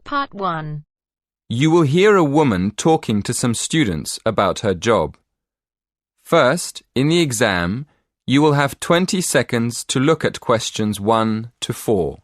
Part 1. You will hear a woman talking to some students about her job. First, in the exam, you will have 20 seconds to look at questions 1 to 4.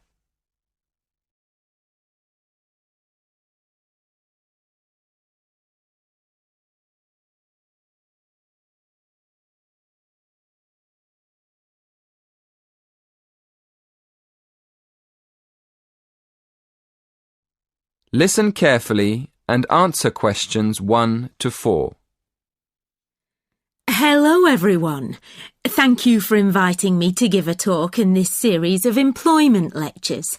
Listen carefully and answer questions 1 to 4. Hello everyone. Thank you for inviting me to give a talk in this series of employment lectures.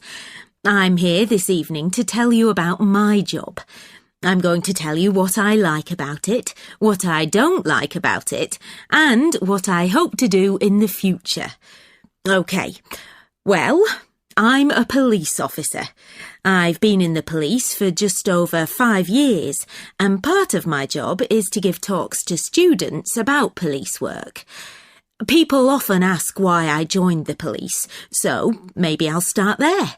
I'm here this evening to tell you about my job. I'm going to tell you what I like about it, what I don't like about it, and what I hope to do in the future. OK, well, I'm a police officer. I've been in the police for just over 5 years, and part of my job is to give talks to students about police work. People often ask why I joined the police, so maybe I'll start there.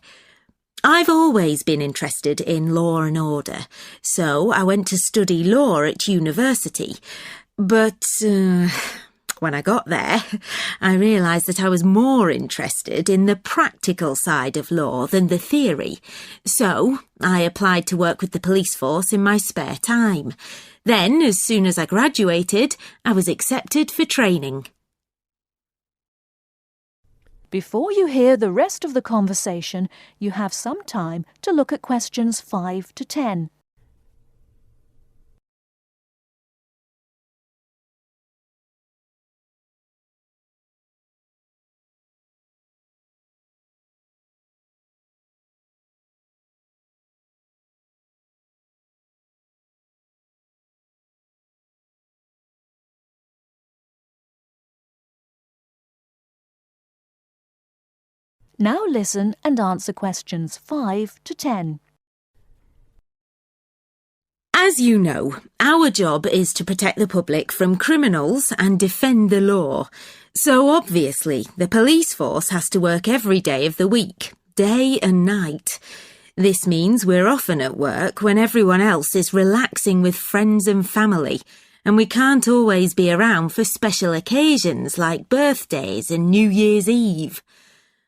I've always been interested in law and order, so I went to study law at university. But when I got there, I realised that I was more interested in the practical side of law than the theory. So I applied to work with the police force in my spare time. Then, as soon as I graduated, I was accepted for training. Before you hear the rest of the conversation, you have some time to look at questions 5 to 10. Now listen and answer questions 5 to 10. As you know, our job is to protect the public from criminals and defend the law. So obviously, the police force has to work every day of the week, day and night. This means we're often at work when everyone else is relaxing with friends and family, and we can't always be around for special occasions like birthdays and New Year's Eve.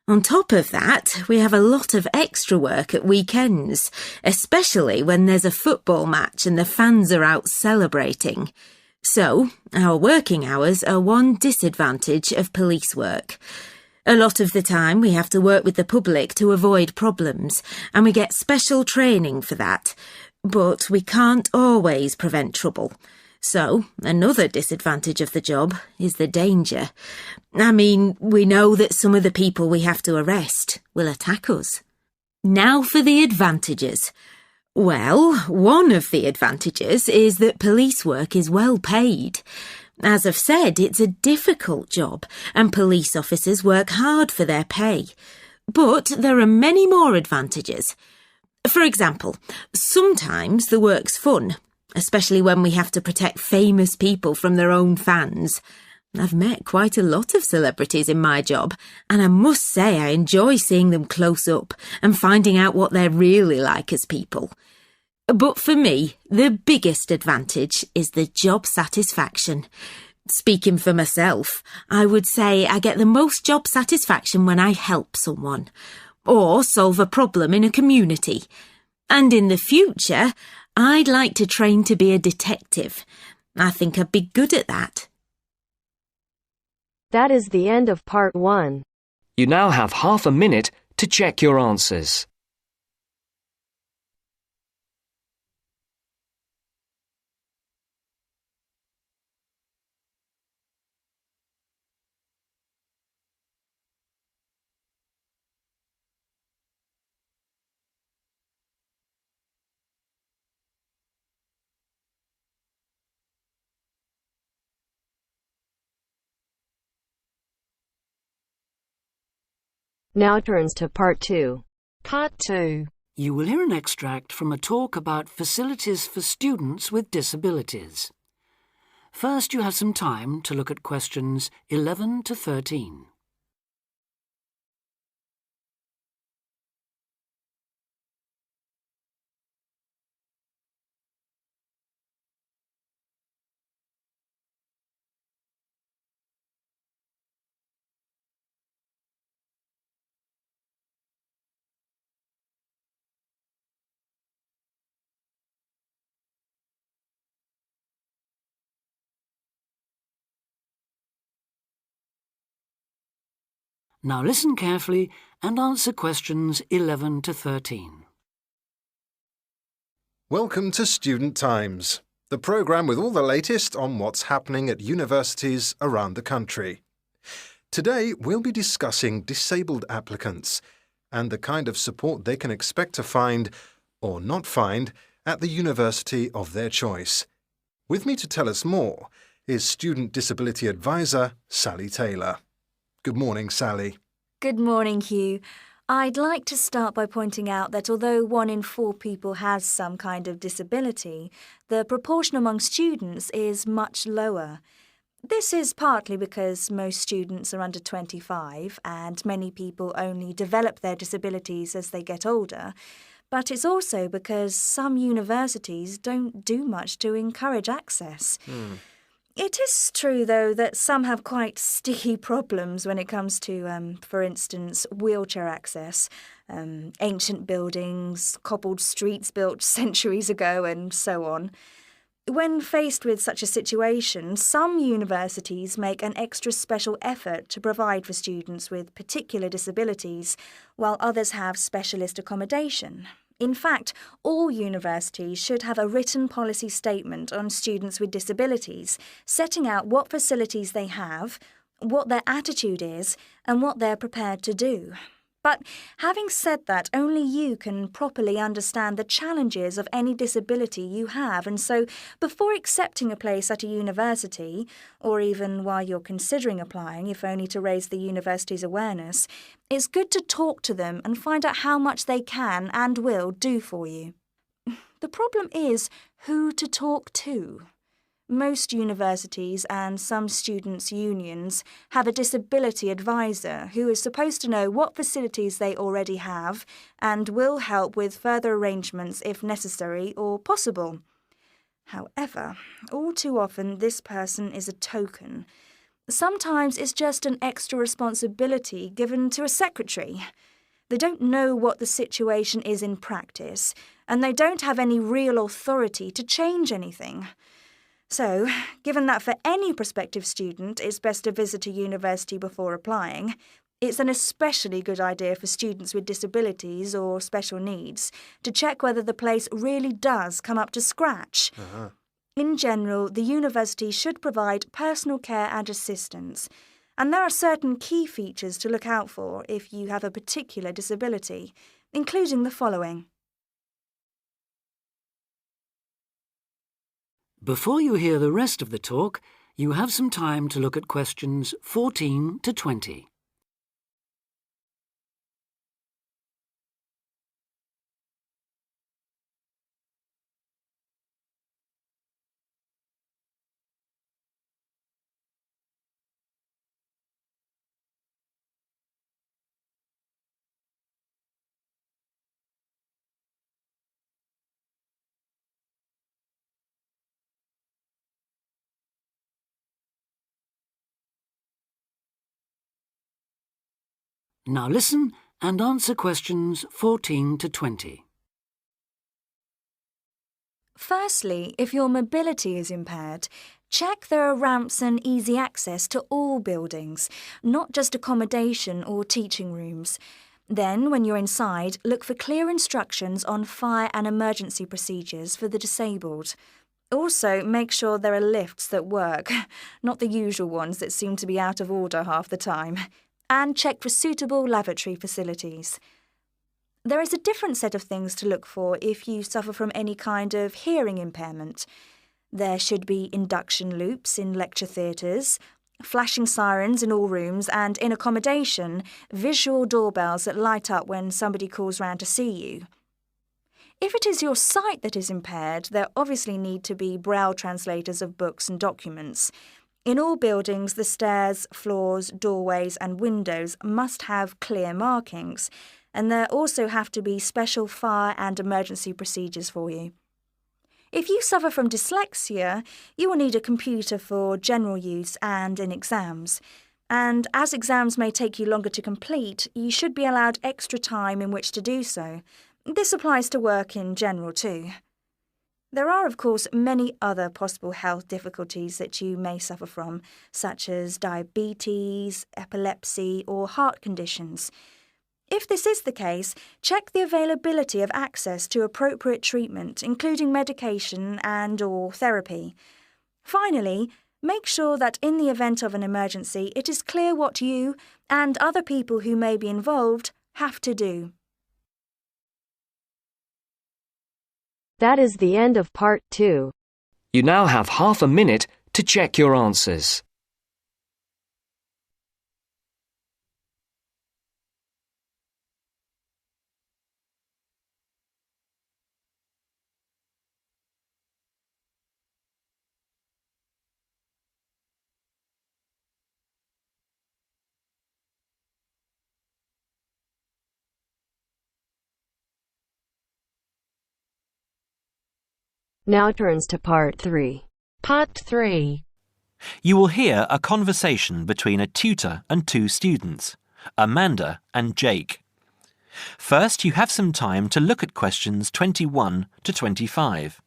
On top of that, we have a lot of extra work at weekends, especially when there's a football match and the fans are out celebrating. So, our working hours are one disadvantage of police work. A lot of the time we have to work with the public to avoid problems, and we get special training for that. But we can't always prevent trouble. So, another disadvantage of the job is the danger. I mean, we know that some of the people we have to arrest will attack us. Now for the advantages. Well, one of the advantages is that police work is well paid. As I've said, it's a difficult job, and police officers work hard for their pay. But there are many more advantages. For example, sometimes the work's fun, especially when we have to protect famous people from their own fans. I've met quite a lot of celebrities in my job, and I must say I enjoy seeing them close up and finding out what they're really like as people. But for me, the biggest advantage is the job satisfaction. Speaking for myself, I would say I get the most job satisfaction when I help someone, or solve a problem in a community. And in the future, I'd like to train to be a detective. I think I'd be good at that. That is the end of Part 1. You now have half a minute to check your answers. Now turns to Part 2. Part 2. You will hear an extract from a talk about facilities for students with disabilities. First, you have some time to look at questions 11 to 13. Now listen carefully and answer questions 11 to 13. Welcome to Student Times, the programme with all the latest on what's happening at universities around the country. Today we'll be discussing disabled applicants and the kind of support they can expect to find, or not find, at the university of their choice. With me to tell us more is Student Disability Advisor Sally Taylor. Good morning, Sally. Good morning, Hugh. I'd like to start by pointing out that although 1 in 4 people has some kind of disability, the proportion among students is much lower. This is partly because most students are under 25 and many people only develop their disabilities as they get older, but it's also because some universities don't do much to encourage access. It is true, though, that some have quite sticky problems when it comes to, for instance, wheelchair access, ancient buildings, cobbled streets built centuries ago, and so on. When faced with such a situation, some universities make an extra special effort to provide for students with particular disabilities, while others have specialist accommodation. In fact, all universities should have a written policy statement on students with disabilities, setting out what facilities they have, what their attitude is, and what they're prepared to do. But having said that, only you can properly understand the challenges of any disability you have, and so before accepting a place at a university, or even while you're considering applying, if only to raise the university's awareness, it's good to talk to them and find out how much they can and will do for you. The problem is who to talk to. Most universities and some students' unions have a disability advisor who is supposed to know what facilities they already have and will help with further arrangements if necessary or possible. However, all too often this person is a token. Sometimes it's just an extra responsibility given to a secretary. They don't know what the situation is in practice, and they don't have any real authority to change anything. So, given that for any prospective student it's best to visit a university before applying, it's an especially good idea for students with disabilities or special needs to check whether the place really does come up to scratch. In general, the university should provide personal care and assistance, and there are certain key features to look out for if you have a particular disability, including the following. Before you hear the rest of the talk, you have some time to look at questions 14 to 20. Now listen and answer questions 14 to 20. Firstly, if your mobility is impaired, check there are ramps and easy access to all buildings, not just accommodation or teaching rooms. Then, when you're inside, look for clear instructions on fire and emergency procedures for the disabled. Also, make sure there are lifts that work, not the usual ones that seem to be out of order half the time. And check for suitable lavatory facilities. There is a different set of things to look for if you suffer from any kind of hearing impairment. There should be induction loops in lecture theatres, flashing sirens in all rooms, and in accommodation, visual doorbells that light up when somebody calls round to see you. If it is your sight that is impaired, there obviously need to be braille translators of books and documents. In all buildings, the stairs, floors, doorways and windows must have clear markings, and there also have to be special fire and emergency procedures for you. If you suffer from dyslexia, you will need a computer for general use and in exams. And as exams may take you longer to complete, you should be allowed extra time in which to do so. This applies to work in general too. There are, of course, many other possible health difficulties that you may suffer from, such as diabetes, epilepsy, or heart conditions. If this is the case, check the availability of access to appropriate treatment, including medication and/or therapy. Finally, make sure that in the event of an emergency, it is clear what you and other people who may be involved have to do. That is the end of part 2. You now have half a minute to check your answers. Now turns to part 3. Part 3. You will hear a conversation between a tutor and two students, Amanda and Jake. First, you have some time to look at questions 21 to 25.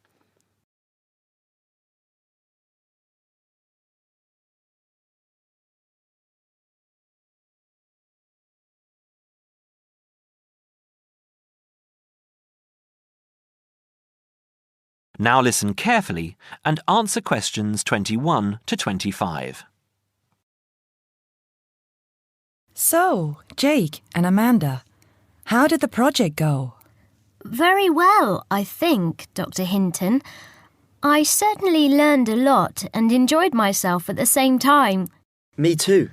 Now listen carefully and answer questions 21 to 25. So, Jake and Amanda, how did the project go? Very well, I think, Dr. Hinton. I certainly learned a lot and enjoyed myself at the same time. Me too.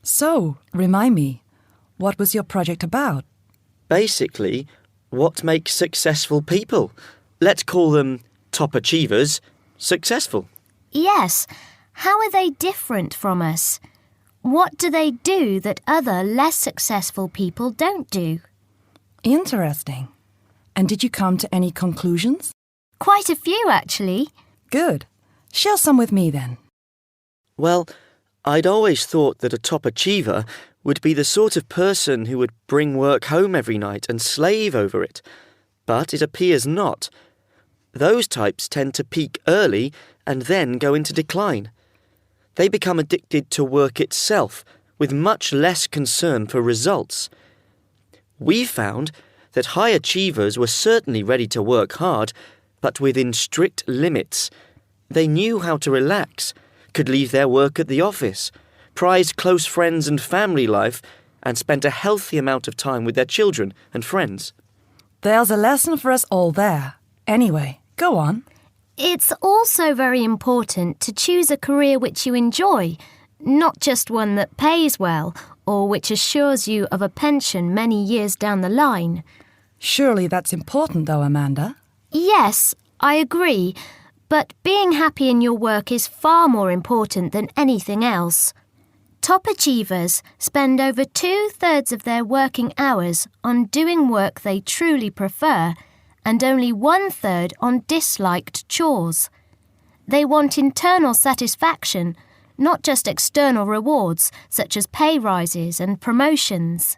So, remind me, what was your project about? Basically, what makes successful people? Let's call them top achievers successful. Yes. How are they different from us? What do they do that other less successful people don't do? Interesting. And did you come to any conclusions? Quite a few, actually. Good. Share some with me then. Well, I'd always thought that a top achiever would be the sort of person who would bring work home every night and slave over it. But it appears not. Those types tend to peak early and then go into decline. They become addicted to work itself, with much less concern for results. We found that high achievers were certainly ready to work hard, but within strict limits. They knew how to relax, could leave their work at the office, prized close friends and family life, and spent a healthy amount of time with their children and friends. There's a lesson for us all there. Anyway, go on. It's also very important to choose a career which you enjoy, not just one that pays well or which assures you of a pension many years down the line. Surely that's important though, Amanda. Yes, I agree, but being happy in your work is far more important than anything else. Top achievers spend over 2/3 of their working hours on doing work they truly prefer and only 1/3 on disliked chores. They want internal satisfaction, not just external rewards such as pay rises and promotions.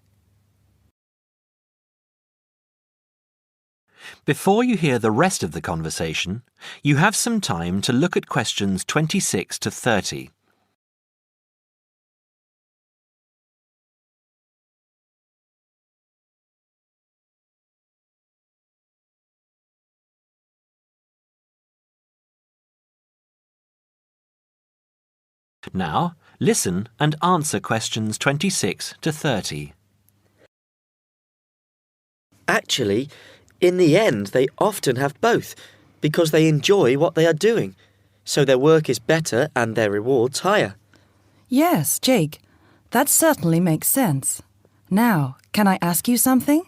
Before you hear the rest of the conversation, you have some time to look at questions 26 to 30. Now, listen and answer questions 26 to 30. Actually, in the end, they often have both, because they enjoy what they are doing, so their work is better and their rewards higher. Yes, Jake, that certainly makes sense. Now, can I ask you something?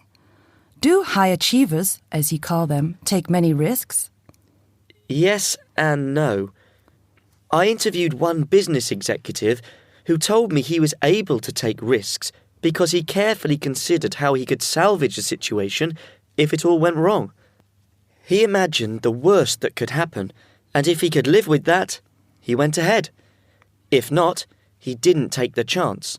Do high achievers, as you call them, take many risks? Yes and no. I interviewed one business executive who told me he was able to take risks because he carefully considered how he could salvage the situation if it all went wrong. He imagined the worst that could happen, and if he could live with that, he went ahead. If not, he didn't take the chance.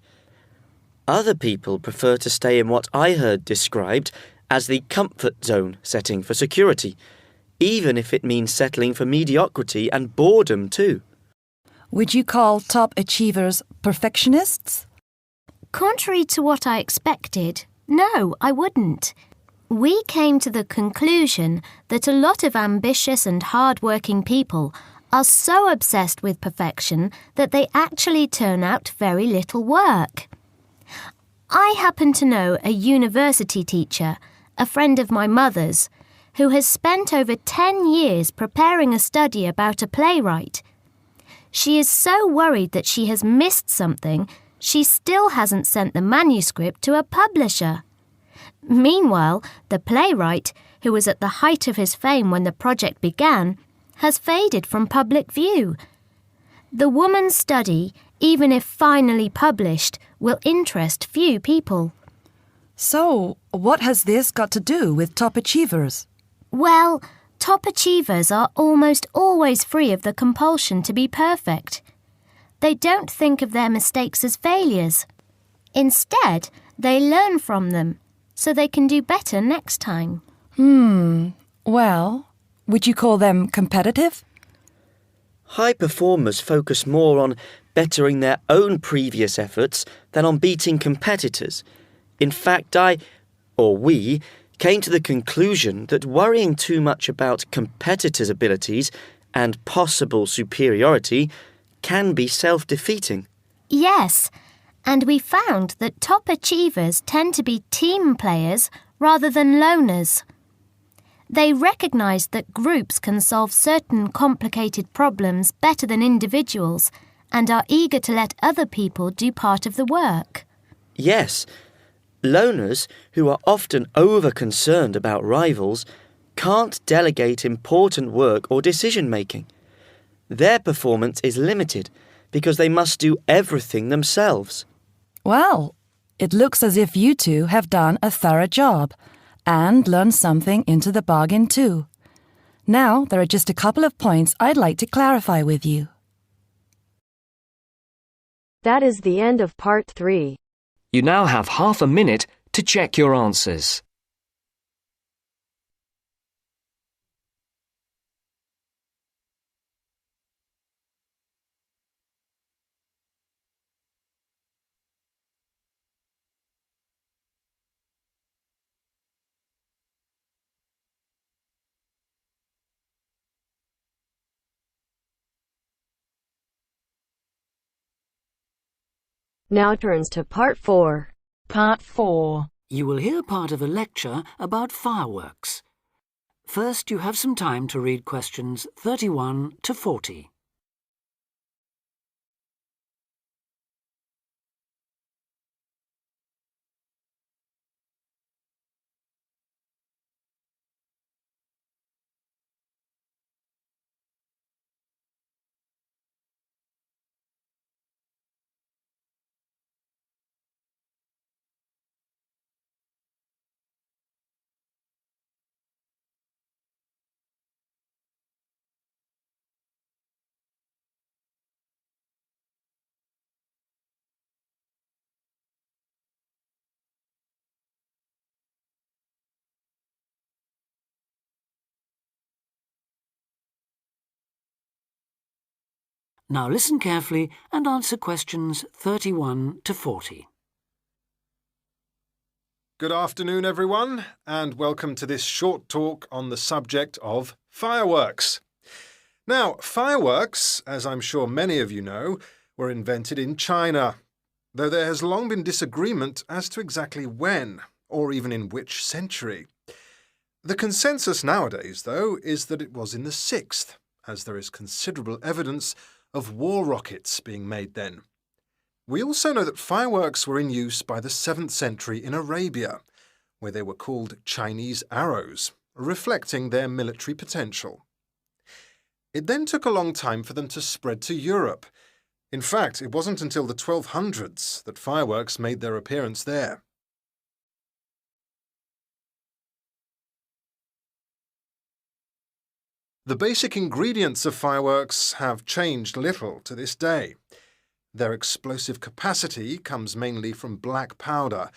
Other people prefer to stay in what I heard described as the comfort zone setting for security. even if it means settling for mediocrity and boredom too. Would you call top achievers perfectionists? Contrary to what I expected, no, I wouldn't. We came to the conclusion that a lot of ambitious and hard-working people are so obsessed with perfection that they actually turn out very little work. I happen to know a university teacher, a friend of my mother's, who has spent over 10 years preparing a study about a playwright. She is so worried that she has missed something, she still hasn't sent the manuscript to a publisher. Meanwhile, the playwright, who was at the height of his fame when the project began, has faded from public view. The woman's study, even if finally published, will interest few people. So, what has this got to do with top achievers? Well, top achievers are almost always free of the compulsion to be perfect. They don't think of their mistakes as failures. Instead, they learn from them, so they can do better next time. Well, would you call them competitive? High performers focus more on bettering their own previous efforts than on beating competitors. In fact, we, came to the conclusion that worrying too much about competitors' abilities and possible superiority can be self-defeating. Yes, and we found that top achievers tend to be team players rather than loners. They recognise that groups can solve certain complicated problems better than individuals and are eager to let other people do part of the work. Yes, loners, who are often over-concerned about rivals, can't delegate important work or decision-making. Their performance is limited because they must do everything themselves. Well, it looks as if you two have done a thorough job and learned something into the bargain too. Now, there are just a couple of points I'd like to clarify with you. That is the end of part 3. You now have half a minute to check your answers. Now turns to part 4. Part 4. You will hear part of a lecture about fireworks. First, you have some time to read questions 31 to 40. Now listen carefully and answer questions 31 to 40. Good afternoon, everyone, and welcome to this short talk on the subject of fireworks. Now, fireworks, as I'm sure many of you know, were invented in China, though there has long been disagreement as to exactly when, or even in which century. The consensus nowadays, though, is that it was in the 6th, as there is considerable evidence of war rockets being made then. We also know that fireworks were in use by the 7th century in Arabia, where they were called Chinese arrows, reflecting their military potential. It then took a long time for them to spread to Europe. In fact, it wasn't until the 1200s that fireworks made their appearance there. The basic ingredients of fireworks have changed little to this day. Their explosive capacity comes mainly from black powder,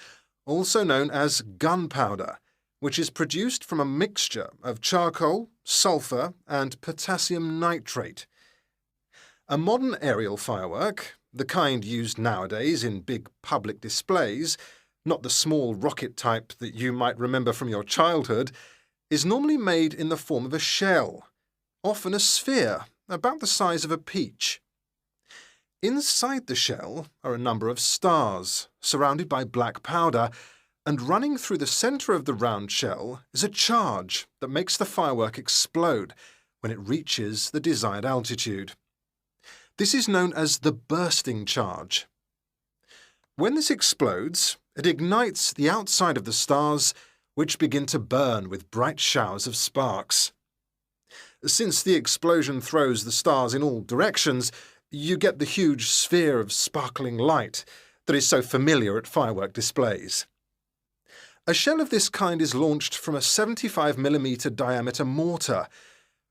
also known as gunpowder, which is produced from a mixture of charcoal, sulphur, and potassium nitrate. A modern aerial firework, the kind used nowadays in big public displays, not the small rocket type that you might remember from your childhood, is normally made in the form of a shell, often a sphere about the size of a peach. Inside the shell are a number of stars, surrounded by black powder, and running through the centre of the round shell is a charge that makes the firework explode when it reaches the desired altitude. This is known as the bursting charge. When this explodes, it ignites the outside of the stars, which begin to burn with bright showers of sparks. Since the explosion throws the stars in all directions, you get the huge sphere of sparkling light that is so familiar at firework displays. A shell of this kind is launched from a 75mm diameter mortar,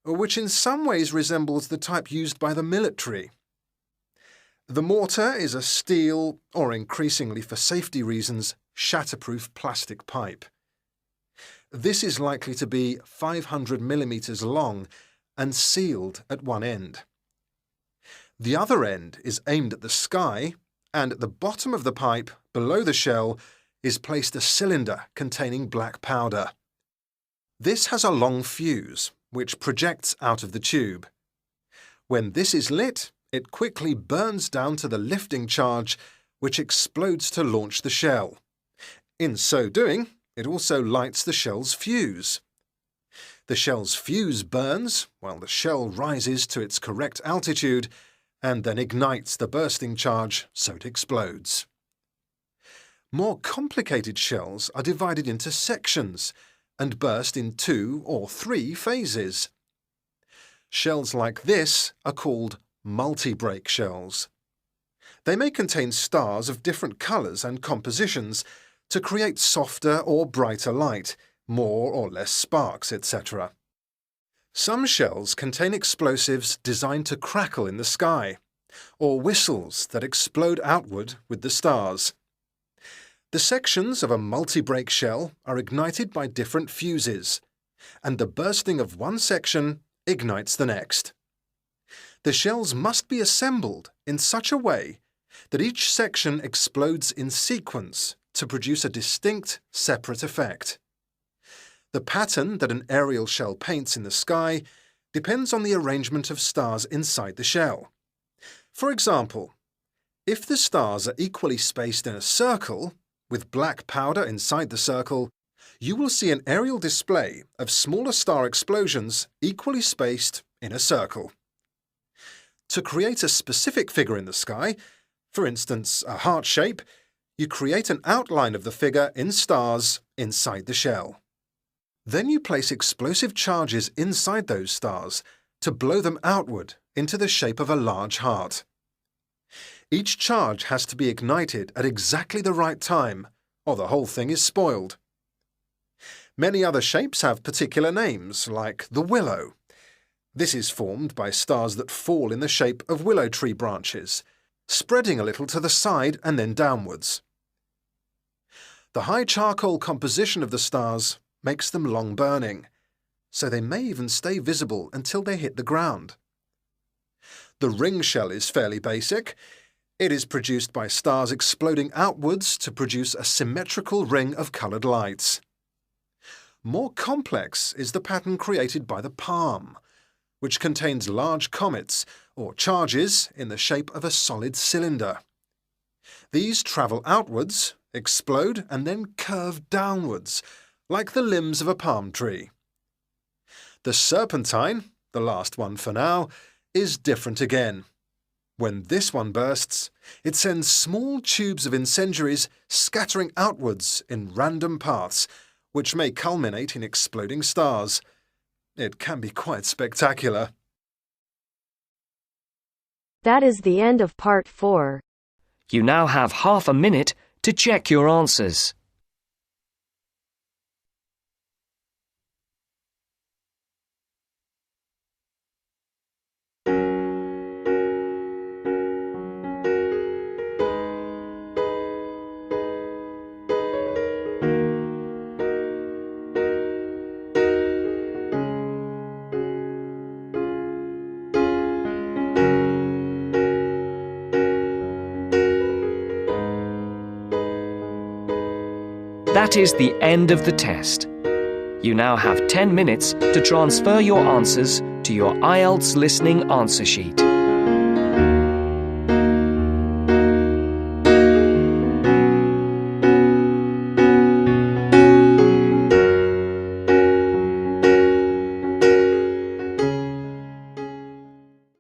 which in some ways resembles the type used by the military. The mortar is a steel, or increasingly for safety reasons, shatterproof plastic pipe. This is likely to be 500mm long and sealed at one end. The other end is aimed at the sky, and at the bottom of the pipe, below the shell, is placed a cylinder containing black powder. This has a long fuse, which projects out of the tube. When this is lit, it quickly burns down to the lifting charge, which explodes to launch the shell. In so doing, it also lights the shell's fuse. The shell's fuse burns while the shell rises to its correct altitude and then ignites the bursting charge so it explodes. More complicated shells are divided into sections and burst in 2 or 3 phases. Shells like this are called multi-break shells. They may contain stars of different colours and compositions to create softer or brighter light, more or less sparks, etc. Some shells contain explosives designed to crackle in the sky, or whistles that explode outward with the stars. The sections of a multi-break shell are ignited by different fuses, and the bursting of one section ignites the next. The shells must be assembled in such a way that each section explodes in sequence to produce a distinct, separate effect. The pattern that an aerial shell paints in the sky depends on the arrangement of stars inside the shell. For example, if the stars are equally spaced in a circle, with black powder inside the circle, you will see an aerial display of smaller star explosions equally spaced in a circle. To create a specific figure in the sky, for instance a heart shape, you create an outline of the figure in stars inside the shell. Then you place explosive charges inside those stars to blow them outward into the shape of a large heart. Each charge has to be ignited at exactly the right time, or the whole thing is spoiled. Many other shapes have particular names, like the willow. This is formed by stars that fall in the shape of willow tree branches, spreading a little to the side and then downwards. The high charcoal composition of the stars makes them long burning, so they may even stay visible until they hit the ground. The ring shell is fairly basic. It is produced by stars exploding outwards to produce a symmetrical ring of coloured lights. More complex is the pattern created by the palm, which contains large comets or charges in the shape of a solid cylinder. These travel outwards, explode and then curve downwards, like the limbs of a palm tree. The serpentine, the last one for now, is different again. When this one bursts, it sends small tubes of incendiaries scattering outwards in random paths, which may culminate in exploding stars. It can be quite spectacular. That is the end of part 4. You now have half a minute to check your answers. That is the end of the test. You now have 10 minutes to transfer your answers to your Ielts listening answer sheet.